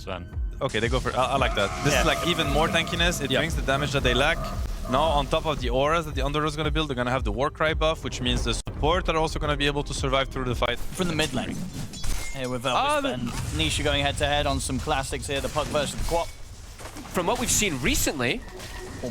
Sven. Okay, they go for... I like that. This is like even more tankiness. It brings the damage that they lack. Now, on top of the auras that the Underlord is going to build, they're going to have the Warcry buff, which means the support are also going to be able to survive through the fight. From the mid lane. Here with Whisper and Nisha going head-to-head on some classics here, the Puck versus the Quap. From what we've seen recently,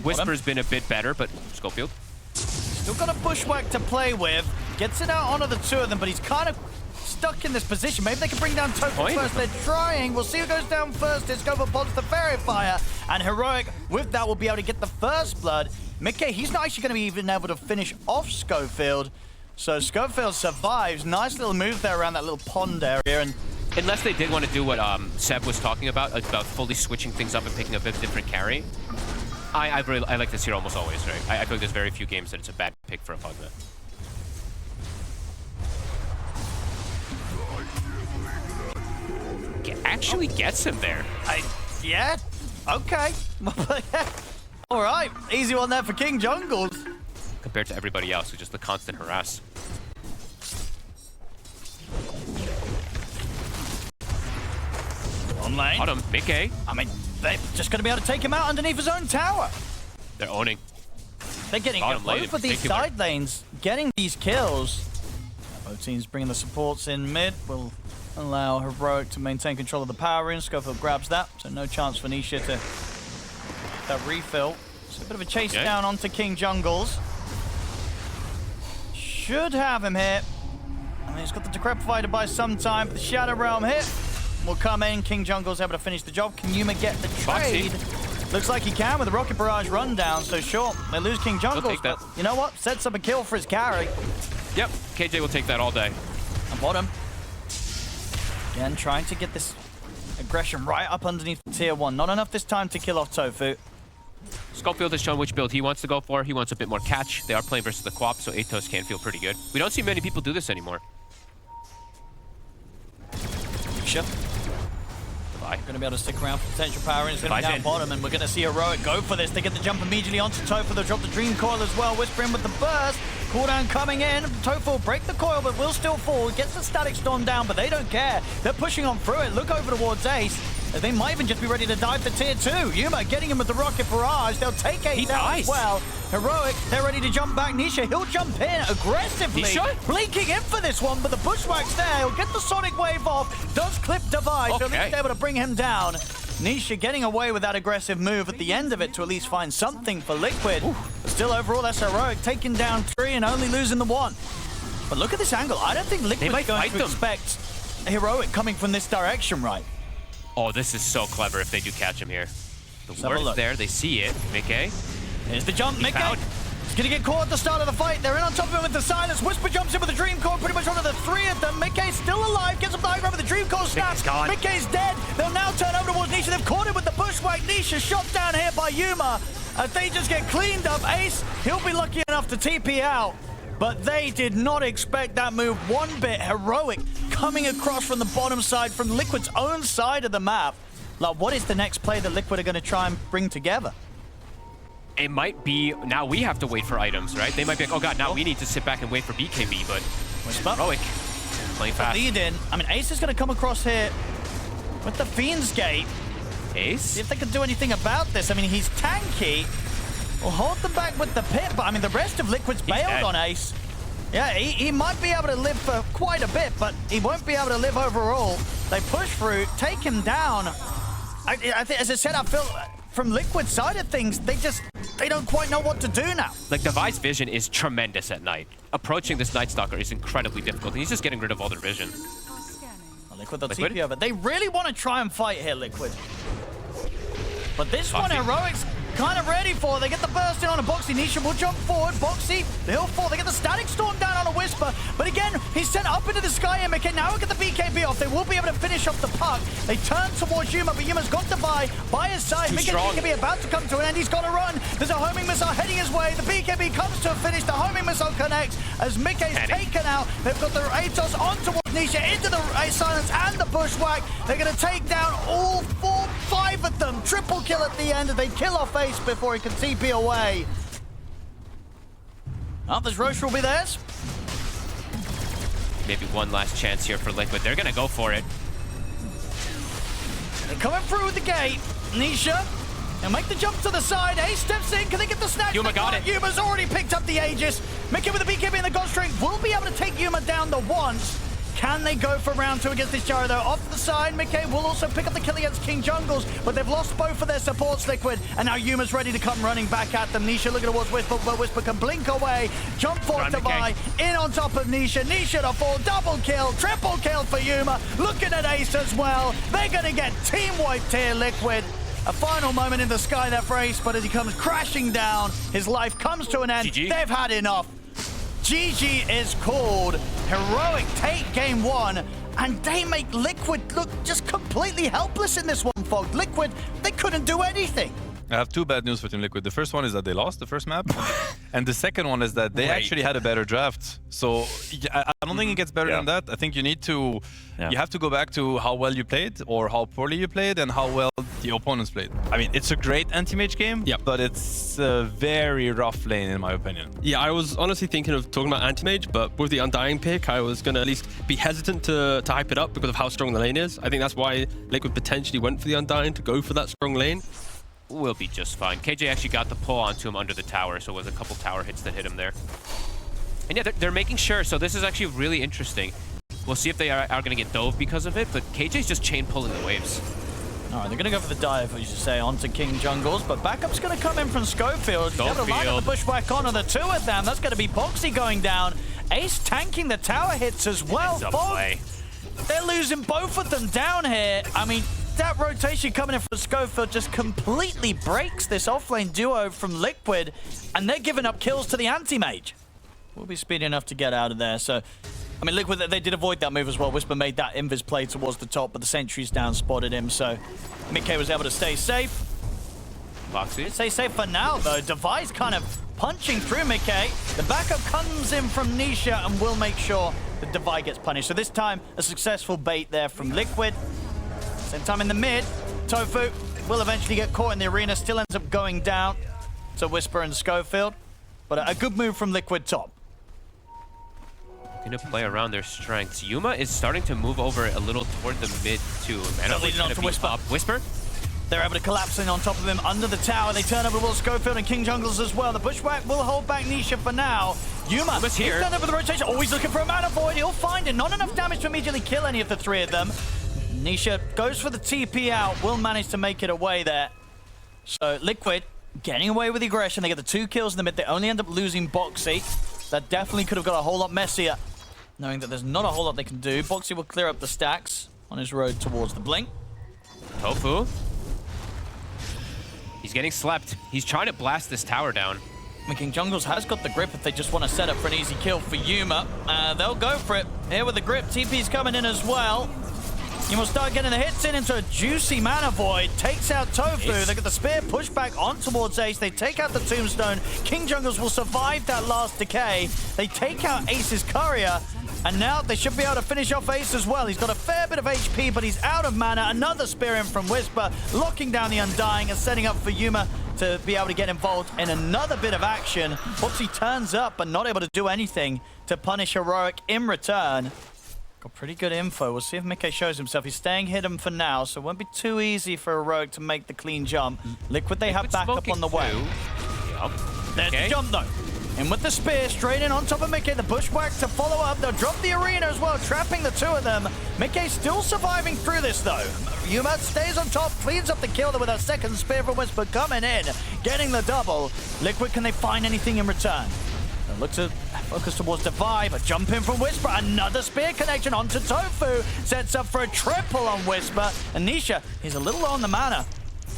Whisper's been a bit better, but Schofield. Still got a Bushwhack to play with. Gets it out onto the two of them, but he's kind of stuck in this position. Maybe they can bring down Token first. They're trying. We'll see who goes down first. It's go for Pods the Fairy Fire. And Heroic, with that, will be able to get the first blood. Mickey, he's not actually going to be even able to finish off Schofield. So Schofield survives. Nice little move there around that little pond area. And unless they did want to do what Seb was talking about fully switching things up and picking up a different carry. I like this here almost always, right? I feel like there's very few games that it's a bad pick for a Pugma. Actually gets him there. Yeah, okay. All right, easy one there for King Jungles. Compared to everybody else, who's just the constant harass. On lane. Got him, Mickey. I mean, they're just going to be able to take him out underneath his own tower. They're owning. They're getting both of these side lanes, getting these kills. Both teams bringing the supports in mid will allow Heroic to maintain control of the power rune. Schofield grabs that, so no chance for Nisha to get that refill. So a bit of a chase down onto King Jungles. Should have him here. I mean, he's got the Decrepify to buy some time. The Shadow Realm hit will come in. King Jungle's able to finish the job. Can Yuma get the trade? Looks like he can with the Rocket Barrage rundown, so sure, they lose King Jungles, but you know what? Sets up a kill for his carry. Yep, KJ will take that all day. On bottom. Again, trying to get this aggression right up underneath tier 1. Not enough this time to kill off Tofu. Schofield has shown which build he wants to go for. He wants a bit more catch. They are playing versus the Quap, so Atos can feel pretty good. We don't see many people do this anymore. Sure. Going to be able to stick around for potential power, and it's going to be down bottom, and we're going to see Heroic go for this. They get the jump immediately onto Tofu. They'll drop the Dream Coil as well. Whisper in with the burst. Cooldown coming in. Tofu will break the coil, but will still fall. Gets the Static Storm down, but they don't care. They're pushing on through it. Look over towards Ace. They might even just be ready to dive for tier 2. Yuma getting him with the Rocket Barrage. They'll take Ace out as well. Heroic, they're ready to jump back. Nisha, he'll jump in aggressively. Blinking in for this one, but the Bushwhack's there. He'll get the Sonic Wave off. Does clip Device, so at least able to bring him down. Nisha getting away with that aggressive move at the end of it to at least find something for Liquid. Still overall, that's Heroic taking down 3 and only losing the 1. But look at this angle. I don't think Liquid's going to expect Heroic coming from this direction, right? Oh, this is so clever if they do catch him here. The word's there, they see it. Mickey. Here's the jump, Mickey. He's gonna get caught at the start of the fight. They're in on top of him with the silence. Whisper jumps in with the Dream Core, pretty much onto the 3 of them. Mickey's still alive, gets up the high ground with the Dream Core snaps. Mickey's dead. They'll now turn over towards Nisha. They've caught him with the Bushwhack. Nisha shot down here by Yuma. As they just get cleaned up. Ace, he'll be lucky enough to TP out. But they did not expect that move one bit. Heroic coming across from the bottom side, from Liquid's own side of the map. Like, what is the next play that Liquid are going to try and bring together? It might be, now we have to wait for items, right? They might be like, oh god, now we need to sit back and wait for BKB, but Heroic playing fast. Lead in. I mean, Ace is going to come across here with the Fiend's Gate. Ace? See if they can do anything about this. I mean, he's tanky. We'll hold them back with the pit, but I mean, the rest of Liquid's bailed on Ace. Yeah, he might be able to live for quite a bit, but he won't be able to live overall. They push through, take him down. I think, as I said, I feel from Liquid's side of things, they don't quite know what to do now. Like, Device vision is tremendous at night. Approaching this Night Stalker is incredibly difficult. He's just getting rid of all their vision. Liquid, they'll TP over. They really want to try and fight here, Liquid. But this one, Heroic's kind of ready for. They get the burst in on a Boxy. Nisha will jump forward. Boxy, he'll fall. They get the Static Storm down on a Whisper. But again, he's sent up into the sky, and McKay now will get the BKB off. They will be able to finish off the puck. They turn towards Yuma, but Yuma's got to buy by his side. BKB about to come to an end. He's got to run. There's a homing missile heading his way. The BKB comes to a finish. The homing missile connects as Mickey's taken out. They've got the Atos on towards Nisha into the silence and the Bushwhack. They're going to take down all 5 of them. Triple kill at the end, and they kill off Ace before he can TP away. This Roche will be theirs. Maybe one last chance here for Liquid. They're going to go for it. They're coming through with the gate. Nisha, and make the jump to the side. Ace steps in. Can they get the snag? Yuma got it. Yuma's already picked up the Aegis. Mickey with the BKB and the God Strength will be able to take Yuma down the once. Can they go for round 2 against this Gyro though? Off the side, Mickey will also pick up the kill against King Jungles, but they've lost both of their supports, Liquid, and now Yuma's ready to come running back at them. Nisha looking towards Whisper, but Whisper can blink away. Jump forward to Vi, in on top of Nisha. Nisha to fall, double kill, triple kill for Yuma. Looking at Ace as well. They're going to get team wiped here, Liquid. A final moment in the sky there for Ace, but as he comes crashing down, his life comes to an end. GG. They've had enough. GG is called. Heroic take game 1, and they make Liquid look just completely helpless in this one, folks. Liquid, they couldn't do anything. I have 2 bad news for Team Liquid. The first one is that they lost the first map, and the second one is that they actually had a better draft. So I don't think it gets better than that. I think you need to, you have to go back to how well you played, or how poorly you played, and how well the opponents played. I mean, it's a great anti-mage game, but it's a very rough lane in my opinion. Yeah, I was honestly thinking of talking about anti-mage, but with the Undying pick, I was going to at least be hesitant to hype it up because of how strong the lane is. I think that's why Liquid potentially went for the Undying, to go for that strong lane. Will be just fine. KJ actually got the pull onto him under the tower, so it was a couple tower hits that hit him there. And yeah, they're making sure, so this is actually really interesting. We'll see if they are going to get dove because of it, but KJ's just chain pulling the waves. All right, they're going to go for the dive, as you say, onto King Jungles, but backup's going to come in from Schofield. He's able to line up the bushwhack onto the 2 of them. That's going to be Boxy going down. Ace tanking the tower hits as well. They're losing both of them down here. I mean, that rotation coming in from Schofield just completely breaks this offlane duo from Liquid, and they're giving up kills to the anti-mage. We'll be speedy enough to get out of there. So, I mean, Liquid, they did avoid that move as well. Whisper made that invis play towards the top, but the sentries down spotted him, so Mickey was able to stay safe. Boxy. Stay safe for now, though. Device kind of punching through Mickey. The backup comes in from Nisha and will make sure that Devi gets punished. So this time, a successful bait there from Liquid. Same time in the mid, Tofu will eventually get caught in the arena, still ends up going down to Whisper and Schofield, but a good move from Liquid top. Gonna play around their strengths. Yuma is starting to move over a little toward the mid too. Leading on to Whisper. Whisper? They're able to collapse in on top of him under the tower. They turn over Will Schofield and King Jungles as well. The bushwhack will hold back Nisha for now. Yuma's here. He's turned over the rotation. Always looking for a mana void. He'll find it. Not enough damage to immediately kill any of the 3 of them. Nisha goes for the TP out, will manage to make it away there. So Liquid getting away with the aggression. They get the 2 kills in the mid. They only end up losing Boxy. That definitely could have got a whole lot messier, knowing that there's not a whole lot they can do. Boxy will clear up the stacks on his road towards the blink. Tofu. He's getting slept. He's trying to blast this tower down. King Jungles has got the grip if they just want to set up for an easy kill for Yuma. They'll go for it. Here with the grip. TP's coming in as well. You will start getting the hits in into a juicy mana void. Takes out Tofu. They get the spear pushed back on towards Ace. They take out the tombstone. King Jungles will survive that last decay. They take out Ace's courier. And now they should be able to finish off Ace as well. He's got a fair bit of HP, but he's out of mana. Another spear in from Whisper, locking down the Undying and setting up for Yuma to be able to get involved in another bit of action. Boxy turns up, but not able to do anything to punish Heroic in return. Got pretty good info. We'll see if Mickey shows himself. He's staying hidden for now, so it won't be too easy for Heroic to make the clean jump. Liquid, they have backup on the way. Yep. There's the jump, though. In with the spear, straight in on top of Mickey. The bushwhack to follow up. They'll drop the arena as well, trapping the 2 of them. Mickey still surviving through this, though. Yuma stays on top, cleans up the kill with a second spear from Whisper coming in, getting the double. Liquid, can they find anything in return? They'll look to focus towards Devi, but jump in from Whisper. Another spear connection onto Tofu. Sets up for a triple on Whisper. And Nisha, he's a little low on the mana.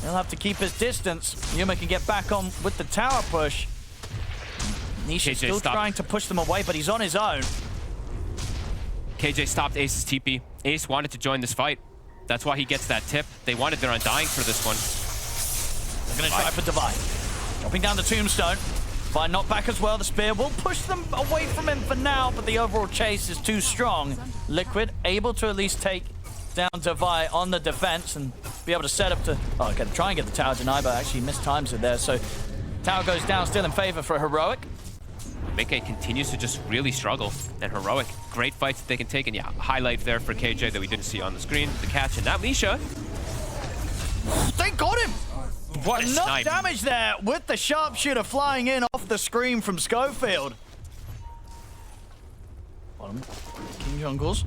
He'll have to keep his distance. Yuma can get back on with the tower push. Nisha's still trying to push them away, but he's on his own. KJ stopped Ace's TP. Ace wanted to join this fight. That's why he gets that tip. They wanted their Undying for this one. They're going to try for Devi. Dropping down the tombstone. Devi not back as well. The spear will push them away from him for now, but the overall chase is too strong. Liquid able to at least take down Devi on the defense and be able to set up to... Oh, okay, try and get the tower denied, but actually mistimes it there. So tower goes down, still in favor for Heroic. Mickey continues to just really struggle. And Heroic, great fights that they can take. And yeah, highlight there for KJ that we didn't see on the screen. The catch, and now Nisha They got him! What a Enough snipe. damage there with the sharpshooter flying in off the screen from Schofield. Bottom. King Jungles.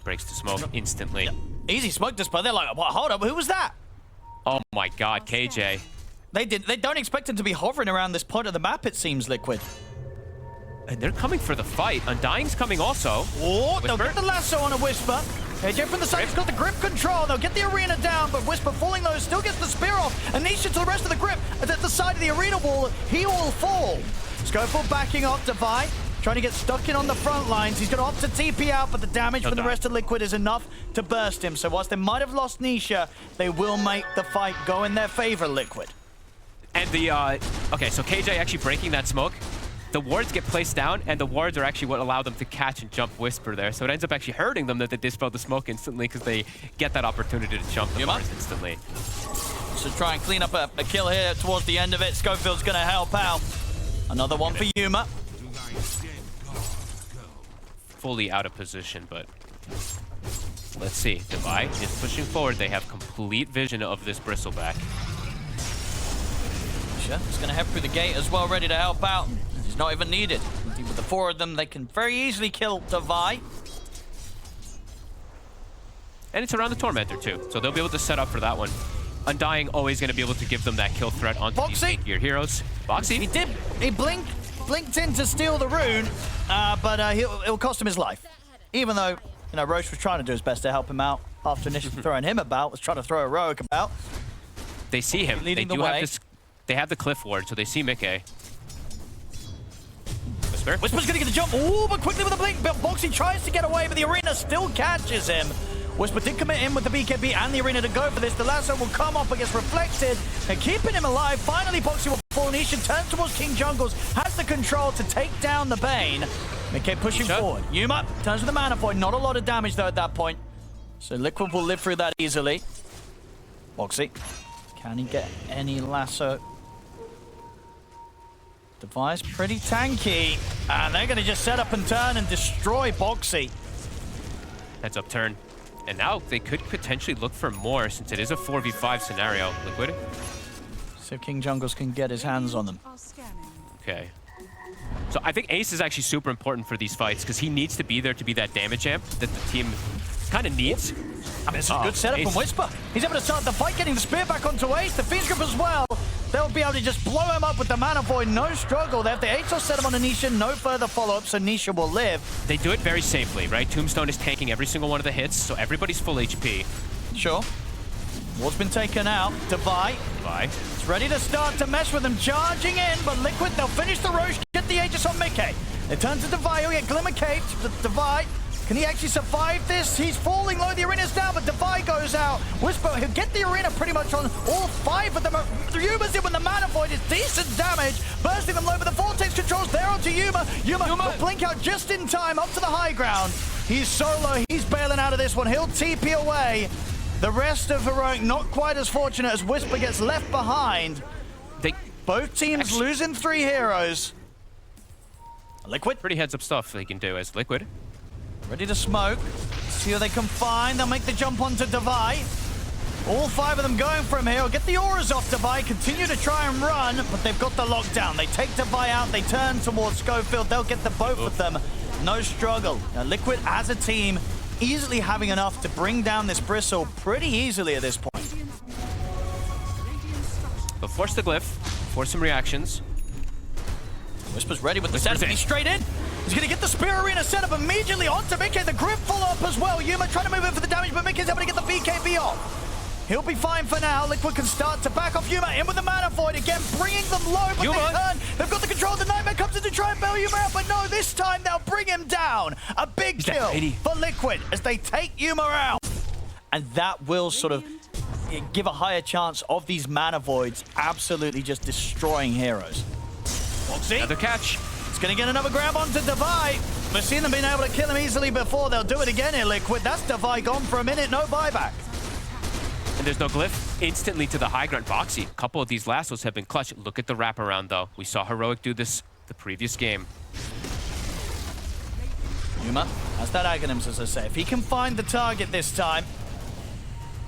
Breaks the smoke instantly. Yeah. Easy smoke display. They're like, what, hold up, who was that? Oh my god, KJ. They don't expect him to be hovering around this point of the map, it seems, Liquid. And they're coming for the fight. Undying's coming also. Oh, Whisper. they'll get the lasso on a Whisper. AJ from the side, he's got the grip control. They'll get the arena down, but Whisper falling though still gets the spear off. Anisha to the rest of the grip. At the side of the arena wall, he will fall. Schofield backing up Devi, trying to get stuck in on the front lines. He's going to opt to TP out, but the damage from the rest of Liquid is enough to burst him. So whilst they might have lost Nisha, they will make the fight go in their favor, Liquid. And the, okay, so KJ actually breaking that smoke. The wards get placed down, and the wards are actually what allow them to catch and jump Whisper there. So it ends up actually hurting them that they dispel the smoke instantly because they get that opportunity to jump the wards instantly. So try and clean up a kill here towards the end of it. Schofield's going to help out. Another one for Yuma. Fully out of position, but let's see. Devi is pushing forward. They have complete vision of this bristleback. He's going to head through the gate as well, ready to help out. He's not even needed. With the four of them, they can very easily kill Devi. And it's around the Tormentor too, so they'll be able to set up for that one. Undying always going to be able to give them that kill threat onto these big-gear heroes. Boxy. He blinked in to steal the rune, but it'll cost him his life. Even though, you know, Roche was trying to do his best to help him out after initially throwing him about, was trying to throw Heroic about. They see him. They do have this. They have the cliff ward, so they see Mickey. Whisper. Whisper's gonna get the jump. Ooh, but quickly with a blink. Boxy tries to get away, but the arena still catches him. Whisper did commit in with the BKB and the arena to go for this. The lasso will come off, but gets reflected. And keeping him alive. Finally, Boxy will fall. Nisha turns towards King Jungles, has the control to take down the Bane. Mickey pushing forward. Yuma turns with the Mana Void. Not a lot of damage, though, at that point. So Liquid will live through that easily. Boxy. Can he get any lasso? Device pretty tanky, and they're going to just set up and turn and destroy Boxy. Heads up turn. And now they could potentially look for more since it is a 4v5 scenario. Liquid. So King Jungles can get his hands on them. Okay. So I think Ace is actually super important for these fights because he needs to be there to be that damage amp that the team kind of needs. I mean, it's a good setup from Whisper. He's able to start the fight, getting the spear back onto Ace. The Fiend's Grip as well. They'll be able to just blow him up with the Mana Void, no struggle. They have the Atos set him on Anisha, no further follow-up, so Nisha will live. They do it very safely, right? Tombstone is tanking every single one of the hits, so everybody's full HP. Sure. Ward's been taken out. Devi. It's ready to start to mess with them, charging in, but Liquid, they'll finish the Roche, get the Aegis on Mickey. They turn to Devi, he'll get Glimmer Caped. Devi, can he actually survive this? He's falling low, the arena's down, but Devi goes out. Whisper, he'll get the arena pretty much on all five of them. Yuma's in with the Mana Void, it's decent damage, bursting them low, but the Vortex controls there onto Yuma. Yuma will blink out just in time, up to the high ground. He's solo, he's bailing out of this one, he'll TP away. The rest of Heroic not quite as fortunate as Whisper gets left behind. Both teams losing 3 heroes. Liquid. Pretty heads up stuff they can do as Liquid. Ready to smoke. See who they can find. They'll make the jump onto Devi. All 5 of them going from here. Get the auras off Devi. Continue to try and run, but they've got the lockdown. They take Devi out. They turn towards Schofield. They'll get the both of them. No struggle. Now, Liquid as a team easily having enough to bring down this Bristle pretty easily at this point. But force the glyph. Force some reactions. Whisper's ready with the setup. He's straight in. He's going to get the Spear Arena set up immediately onto Mickey. The grip follow-up as well. Yuma trying to move in for the damage, but Mickey's able to get the BKB off. He'll be fine for now. Liquid can start to back off Yuma in with the Mana Void again, bringing them low, but they turn. They've got the control. The Nightmare comes in to try and bail Yuma out, but no, this time they'll bring him down. A big kill for Liquid as they take Yuma out. And that will sort of give a higher chance of these Mana Voids absolutely just destroying heroes. Boxy. Another catch. It's going to get another grab onto Devi. We've seen them being able to kill him easily before. They'll do it again here, Liquid. That's Devi gone for a minute, no buyback. And there's no glyph. Instantly to the high ground. Boxy. A couple of these lassos have been clutch. Look at the wraparound, though. We saw Heroic do this the previous game. Yuma has that Aghanims, as I say. If he can find the target this time,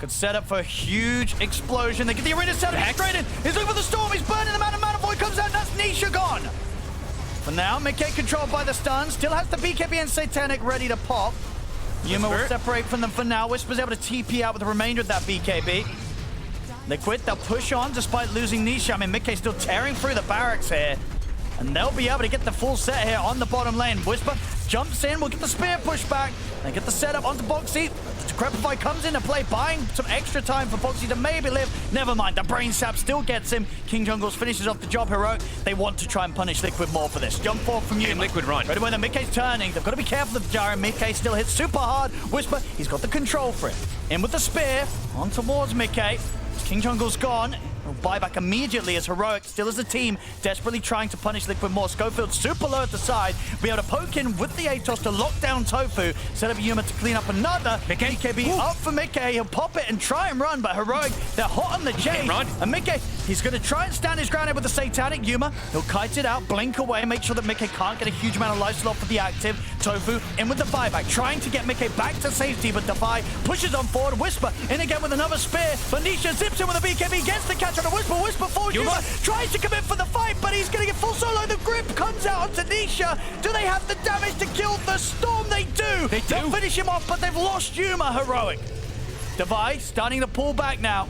Could set up for a huge explosion. They get the arena set up straight in. He's looking for the storm. He's burning them out. And Manavoy comes out. And that's Nisha gone. For now, Mickey controlled by the stun. Still has the BKB and Satanic ready to pop. Yuma will separate from them for now. Whisper's able to TP out with the remainder of that BKB. Liquid, they'll push on despite losing Nisha. I mean, Mickey's still tearing through the barracks here. And they'll be able to get the full set here on the bottom lane. Whisper jumps in, we'll get the spear push back. They get the setup onto Boxy. Decrepify comes into play, buying some extra time for Boxy to maybe live. Never mind, the brain sap still gets him. King Jungles finishes off the job. Heroic, they want to try and punish Liquid more for this. Jump forward from you. Liquid run. Right away, the Mickey's turning. They've got to be careful of the gyro. Mickey still hits super hard. Whisper, he's got the control for it. In with the spear, on towards Mickey. King Jungle's gone. He'll buy back immediately as Heroic still as a team desperately trying to punish Liquid more. Schofield super low at the side. Be able to poke in with the Atos to lock down Tofu. Set up Yuma to clean up another. BKB up for Mickey. He'll pop it and try and run, but Heroic, they're hot on the chase. And Mickey, he's going to try and stand his ground here with the Satanic. Yuma, he'll kite it out, blink away, make sure that Mickey can't get a huge amount of life slot for the active. Tofu in with the buyback, trying to get Mickey back to safety, but Defy pushes on forward. Whisper in again with another spear, but Nisha zips in with a BKB, gets the catch on a Whisper. Whisper falls. Yuma tries to commit for the fight, but he's going to get full solo. The grip comes out onto Nisha. Do they have the damage to kill the Storm? They do. They'll finish him off, but they've lost Yuma. Heroic. Defy starting to pull back now.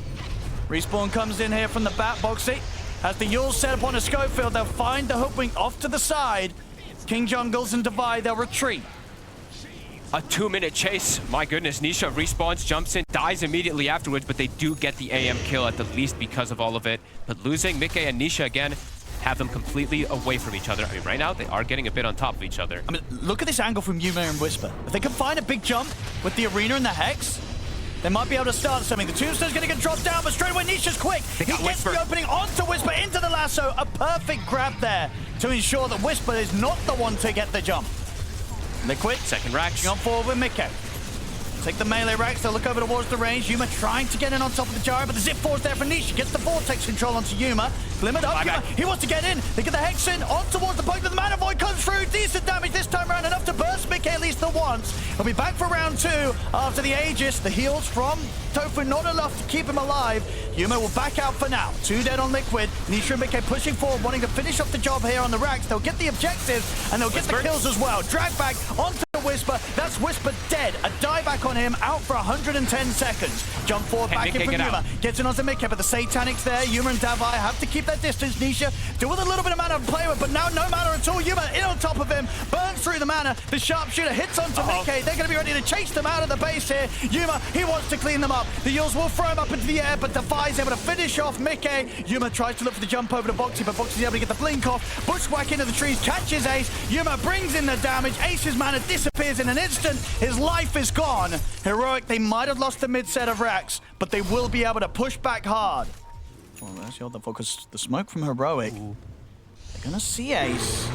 Respawn comes in here from the bat. Boxy has the Yule set up on a Schofield. They'll find the hook wing off to the side. King Jungles and Defy, they'll retreat. A 2-minute chase. My goodness, Nisha respawns, jumps in, dies immediately afterwards, but they do get the AM kill at the least because of all of it. But losing Mickey and Nisha again have them completely away from each other. I mean, right now, they are getting a bit on top of each other. I mean, look at this angle from Yuma and Whisper. If they can find a big jump with the arena and the Hex, they might be able to start something. The Tombstone's going to get dropped down, but straight away Nisha's quick. He gets the opening onto Whisper, into the lasso. A perfect grab there to ensure that Whisper is not the one to get the jump. Liquid, second racks. On forward with Mickey. Take the melee racks, they'll look over towards the range. Yuma trying to get in on top of the gyro, but the zip force there for Nisha. Gets the vortex control onto Yuma. Glimmered up, Yuma, he wants to get in. They get the Hex in, on towards the point, but the Mana Void comes through. Decent damage this time around, enough to burst Mickey at least the once. He'll be back for round 2 after the Aegis. The heals from Tofu not enough to keep him alive. Yuma will back out for now. 2 dead on Liquid. Nisha and Mickey pushing forward, wanting to finish off the job here on the racks. They'll get the objectives, and they'll get the kills as well. Drag back onto Whisper. That's Whisper dead. A dieback on him, out for 110 seconds. Jump forward, back in from Yuma. Gets in onto Mickey, but the Satanic's there. Yuma and Davai have to keep that distance. Nisha still with a little bit of mana to play with, but now no mana at all. Yuma in on top of him, burns through the mana. The sharpshooter hits onto Mickey. They're going to be ready to chase them out of the base here. Yuma, he wants to clean them up. The Yules will throw him up into the air, but Defy's able to finish off Mickey. Yuma tries to look for the jump over to Boxy, but Boxy's able to get the blink off. Bushwhack into the trees, catches Ace. Yuma brings in the damage. Ace's mana disappears in an instant. His life is gone. Heroic, they might have lost the mid set of racks, but they will be able to push back hard. Well, there's the other focus. The smoke from Heroic. They're gonna see Ace.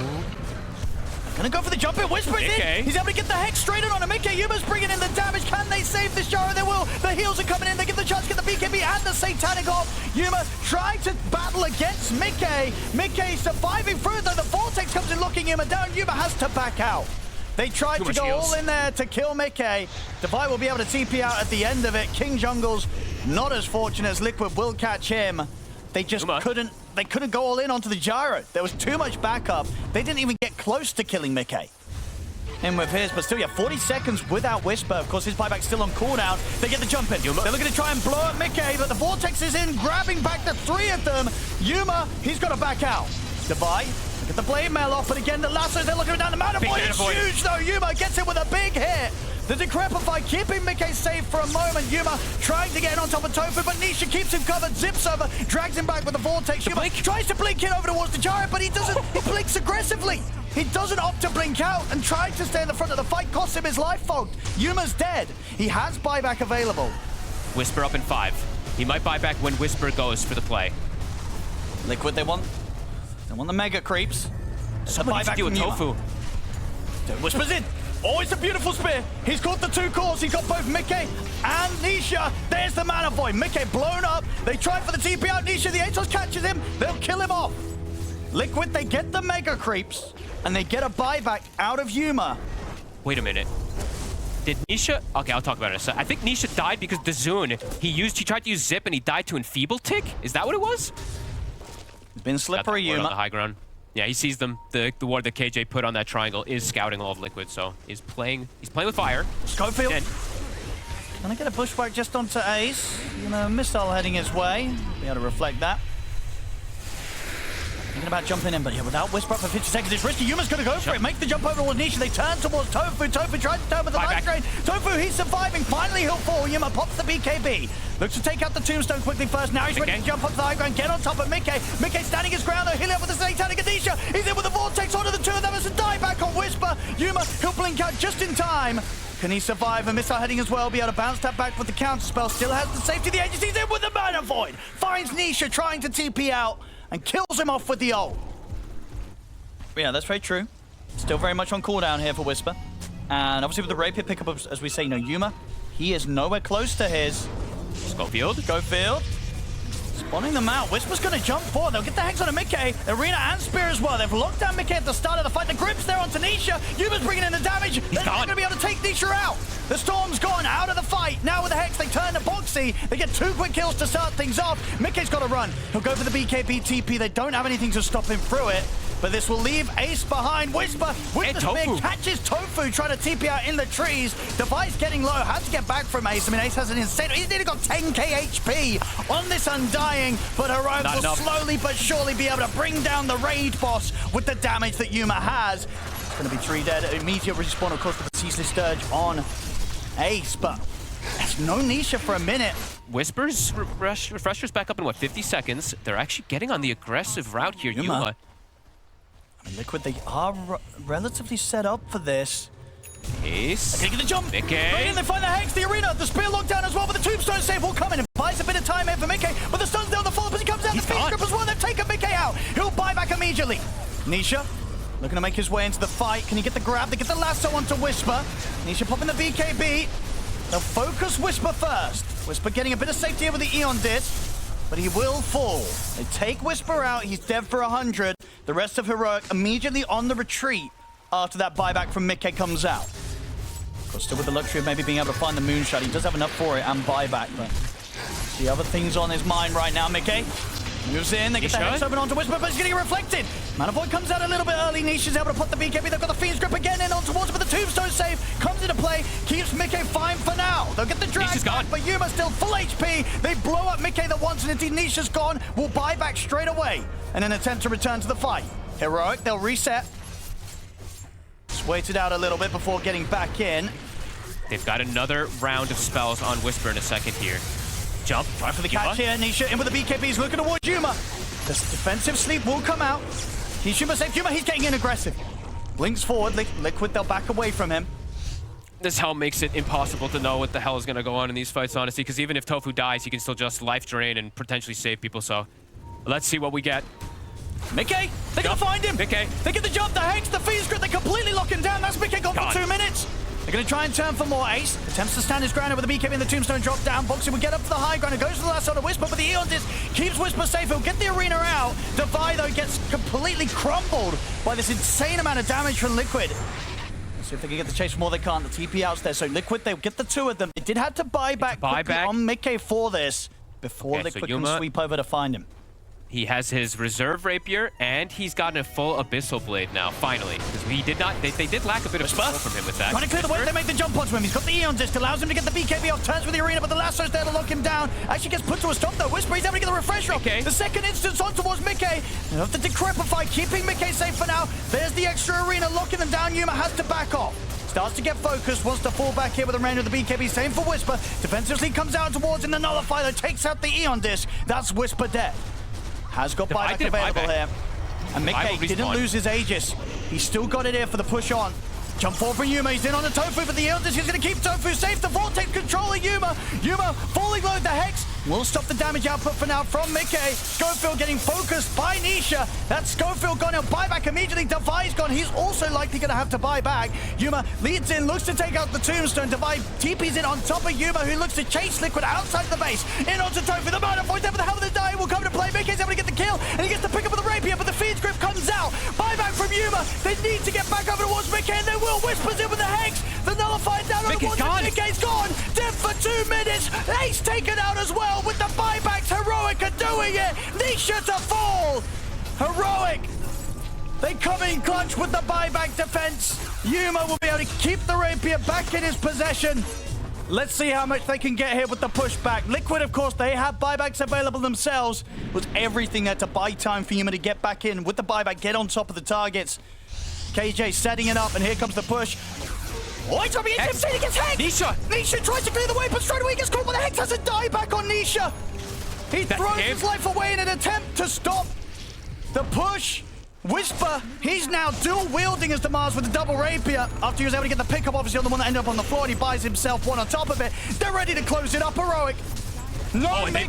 Gonna go for the jump in. Whispers in. He's able to get the Hex straight in on him. Mickey, Yuma's bringing in the damage. Can they save this gyro? They will. The heals are coming in. They get the chance to get the BKB and the Satanic off. Yuma trying to battle against Mickey. Mickey surviving through, though the Vortex comes in, locking Yuma down. Yuma has to back out. They tried to go all in there to kill Mickey. Defy will be able to TP out at the end of it. King Jungles not as fortunate as Liquid will catch him. They just couldn't go all in onto the gyro. There was too much backup. They didn't even get close to killing Mickey. In with his, but still, 40 seconds without Whisper. Of course, his buyback's still on cooldown. They get the jump in. They're looking to try and blow up Mickey, but the Vortex is in, grabbing back the 3 of them. Yuma, he's got to back out. Defy, get the blade mail off, but again, the lasso, they're looking down the Mana Void. It's huge, though. Yuma gets it with a big hit. The Decrepify keeping Mickey safe for a moment. Yuma trying to get in on top of Tofu, but Nisha keeps him covered, zips over, drags him back with the Vortex. Yuma tries to blink in over towards the gyro, but he doesn't. He blinks aggressively. He doesn't opt to blink out and tries to stay in the front of the fight. Costs him his life fogged. Yuma's dead. He has buyback available. Whisper up in 5. He might buy back when Whisper goes for the play. Liquid, they want the mega creeps. Somebody needs to deal with Tofu. Whispers in. Oh, it's a beautiful spear. He's caught the 2 cores. He's got both Mickey and Nisha. There's the Mana Void. Mickey blown up. They try for the TP out. Nisha, the Atos catches him. They'll kill him off. Liquid, they get the mega creeps, and they get a buyback out of Yuma. Wait a minute. Did Nisha? Okay, I'll talk about it in a sec. I think Nisha died because Dazun, he tried to use Zip and he died to Enfeeble Tick? Is that what it was? Been slippery, Yuma. On Yuma. the high ground. Yeah, he sees them. The ward that KJ put on that triangle is scouting all of Liquid, so he's playing with fire. Schofield. And gonna get a bushwhack just onto Ace. Missile heading his way. Be able to reflect that. Thinking about jumping in, but yeah, without Whisper up for 50 seconds, it's risky. Yuma's gonna go for it. Make the jump over towards Nisha. They turn towards Tofu. Tofu tries to turn with the light drain. Tofu, he's surviving. Finally, he'll fall. Yuma pops the BKB. Looks to take out the tombstone quickly first. Now he's ready to jump up to the high ground, get on top of Mickey. Mickey standing his ground, though. He'll up with the Satanic Anisha. He's in with the Vortex onto the two of them as a die back on Whisper. Yuma, he'll blink out just in time. Can he survive? A missile heading as well. Be able to bounce that back with the counter spell. Still has the safety of the edges. He's in with the Mana Void. Finds Nisha trying to TP out and kills him off with the ult. Yeah, that's very true. Still very much on cooldown here for Whisper. And obviously with the rapier pickup, as we say, Yuma, he is nowhere close to his. Schofield. Spawning them out. Whisper's going to jump forward. They'll get the Hex on a Mickey. Arena and Spear as well. They've locked down Mickey at the start of the fight. The grip's there onto Nisha. Yuma's bringing in the damage. They're not going to be able to take Nisha out. The Storm's gone out of the fight. Now with the Hex, they turn to Boxy. They get 2 quick kills to start things off. Mickey's got to run. He'll go for the BKB TP. They don't have anything to stop him through it. But this will leave Ace behind. Whisper with the spear catches Tofu trying to TP out in the trees. Device getting low. Has to get back from Ace. I mean, Ace has an insane. He's nearly got 10k HP on this Undying. But Heroic will slowly but surely be able to bring down the raid boss with the damage that Yuma has. It's going to be 3 dead. Immediate respawn, of course, with the Ceaseless Dirge on Ace. But there's no Nisha for a minute. Whispers refreshers back up in, what, 50 seconds? They're actually getting on the aggressive route here. Yuma. Liquid, they are relatively set up for this. Ace. Taking the jump. Mickey. Right in, they find the Hex, the Arena, the Spear locked down as well, but the Tombstone save will come in and buys a bit of time here for Mickey, but the stun's down the follow-up as he comes out, the Feed Grip as well, they've taken Mickey out. He'll buy back immediately. Nisha, looking to make his way into the fight. Can he get the grab? They get the lasso onto Whisper. Nisha popping the BKB. They'll focus Whisper first. Whisper getting a bit of safety here with the Eon Disc. But he will fall. They take Whisper out. He's dead for 100. The rest of Heroic immediately on the retreat after that buyback from Mickey comes out. Of course, still with the luxury of maybe being able to find the Moonshot. He does have enough for it and buyback, but the other things on his mind right now. Mickey moves in. They get the Hex open onto Whisper, but he's getting reflected. Mana Void comes out a little bit early. Nisha's able to put the BKB. They've got the Fiend's Grip again in on towards it, but the Tombstone save comes into play. Keeps Mickey fine for now. They'll get the drag back, but Yuma's still full HP. They blow up Mickey the once, and indeed Nisha's gone. Will buy back straight away in an attempt to return to the fight. Heroic, they'll reset. Just waited out a little bit before getting back in. They've got another round of spells on Whisper in a second here. Jump. Try for the catch here. Nisha in with the BKB. He's looking towards Yuma. This defensive sleep will come out. He's Yuma safe. Yuma, he's getting in aggressive. Blinks forward. Liquid, they'll back away from him. This hell makes it impossible to know what the hell is going to go on in these fights, honestly, because even if Tofu dies, he can still just life drain and potentially save people, so let's see what we get. Mickey, they're going to find him. Mickey. They get the jump, the Hex, the Fiend's Grip, they completely lock him down. That's Mickey gone for 2 minutes. They're going to try and turn for more. Ace attempts to stand his ground over the BKB and the Tombstone drop down. Boxy will get up to the high ground and goes to the last side of Whisper, but the Eon Disc keeps Whisper safe. He'll get the arena out. Defy, though, gets completely crumbled by this insane amount of damage from Liquid. Let's see if they can get the chase for more. They can't. The TP out's there. So Liquid, they'll get the 2 of them. They did have to buy back on Mickey for this before Liquid can sweep over to find him. He has his reserve rapier, and he's gotten a full Abyssal Blade now, finally. Because he did not, they did lack a bit of control from him with that. Trying to clear the way, they make the jump onto him. He's got the Eon Disc, allows him to get the BKB off, turns with the arena, but the lasso's there to lock him down. Actually gets put to a stop though. Whisper, he's able to get the refresh off. The second instance on towards Mickey. They have to decrepify, keeping Mickey safe for now. There's the extra arena, locking them down. Yuma has to back off. Starts to get focused, wants to fall back here with the remainder of the BKB. Same for Whisper. Defensively comes out towards him. The Nullifier though takes out the Eon Disc. That's Whisper dead. Has got buyback available here. And Mickey didn't lose his Aegis. He's still got it here for the push on. Jump forward from Yuma. He's in on the Tofu, but the Eldest is going to keep Tofu safe. The Vortex controlling Yuma. Yuma falling low. The Hex will stop the damage output for now from Mickey. Schofield getting focused by Nisha. That's Schofield gone. He'll buy back immediately. Defy's gone. He's also likely going to have to buy back. Yuma leads in, looks to take out the Tombstone. Defy TP's in on top of Yuma, who looks to chase Liquid outside the base. In onto Tofu. The Mana Void there for the hell of the die will come to play. Mickey's able to get the kill, and he gets to pick up with the rapier, but the Fiend's Grip comes out. Buyback from Yuma. They need to get back over towards Mickey, and they will. Whispers in with the Hex. The We'll find out. Mickey's gone. Mickey's gone. Dead for 2 minutes. Ace taken out as well with the buybacks. Heroic are doing it. Nisha to fall. Heroic. They come in clutch with the buyback defense. Yuma will be able to keep the rapier back in his possession. Let's see how much they can get here with the pushback. Liquid, of course, they have buybacks available themselves. Was everything there to buy time for Yuma to get back in with the buyback, get on top of the targets. KJ setting it up, and here comes the push. Oh, he's dropping into him, he gets Hex! Nisha tries to clear the way, but straight away he gets caught, but the Hex has a die back on Nisha. He throws his life away in an attempt to stop the push. Whisper, he's now dual-wielding as the Mars with the double rapier. After he was able to get the pickup, obviously, on the one that ended up on the floor, and he buys himself one on top of it. They're ready to close it up, Heroic. No Mickey,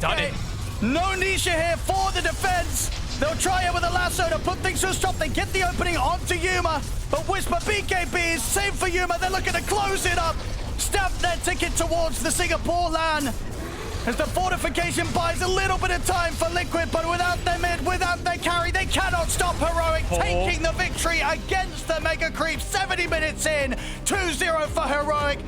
no Nisha here for the defense. They'll try it with a lasso to put things to a stop. They get the opening onto Yuma, but Whisper, BKB is same for Yuma. They're looking to close it up. Stamp their ticket towards the Singapore LAN. As the fortification buys a little bit of time for Liquid, but without their mid, without their carry, they cannot stop Heroic taking the victory against the Mega Creep. 70 minutes in, 2-0 for Heroic.